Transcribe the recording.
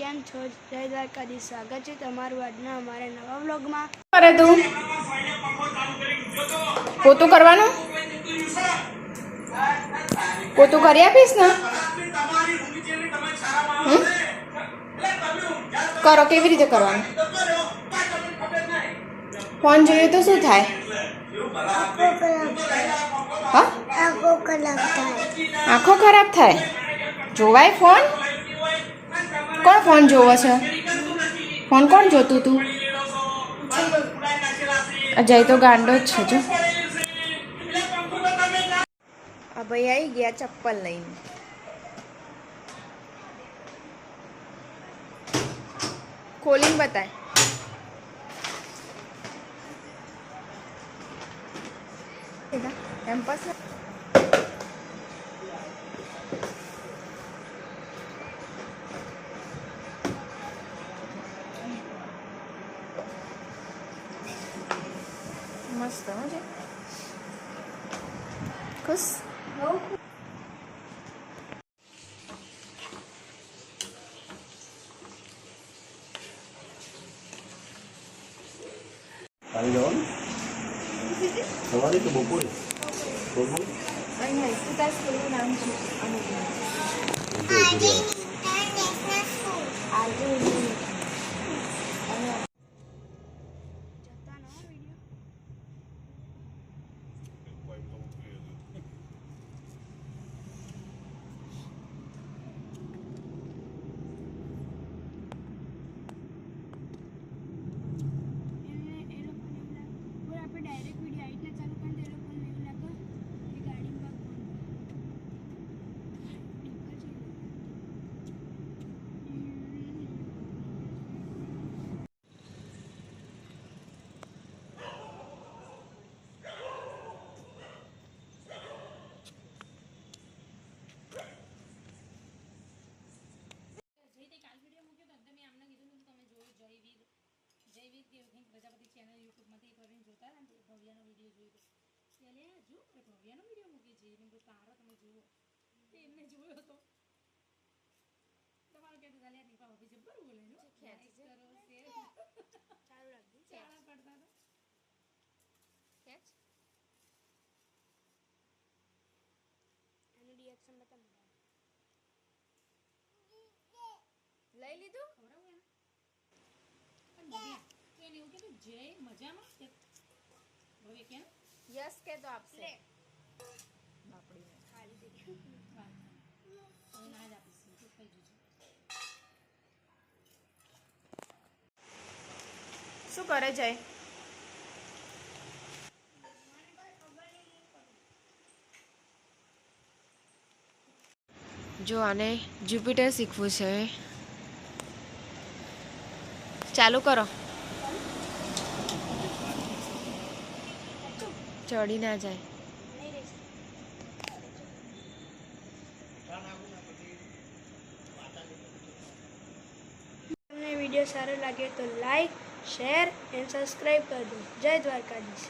કેમ છો? જય દ્વારકાધીશ. સ્વાગત છે તમારું આજના અમારા નવા વ્લોગમાં. કરે તું પોતું કરવાનું પોતું કરી આપીશ ને કરો કેવી રીતે કરવાનું ફોન જોઈએ તો શું થાય હા આંખો ખરાબ થાય જોવાય ફોન કોણ ફોન જોવો છે ફોન કોણ જોતું તું અજય તો ગાંડો જ છે જો આ ભાઈ આવી ગયા ચપ્પલ લઈને ખોલીને બતાય કેમ્પસ મસ્ત હો છે ખુશ કાલે જવાનું સવારે કે બપોરે અહીંયા ઇસ્તુતા સ્કૂલનું નામ છે આજે પ્રજાપતિ ચેનલ યુટ્યુબમાંથી કરીને જોતા હતા ને ભવ્યાનો વિડીયો જોયો એટલે જો ભવ્યાનો વિડીયો મૂકી છે મેં તારો તમે જુઓ તે એમને જોયો હતો તમારું કહેતું ચાલે દીપા ભાભી જબ્બર બોલે નો લાઈક કરો શેર સારું લાગ્યું ચાલા પડતા તો કેચ એનું રિએક્શન બતાવ લઈ લીધું ખવડાવું એને એને એવું કીધું જય મજામાં ભવ્ય કેમ યસ કે તો આપશે બાપડીને ખાલી થઈ ગયું. ના જ આપીશ થઈ જશે શું કરે જય જો આને જ્યુપિટર શીખવું છે ચાલુ કરો ચડી ના જાય તમને વિડીયો સારો લાગે તો લાઈક શેર એન્ડ સબસ્ક્રાઈબ કરજો. જય દ્વારકાધીશ.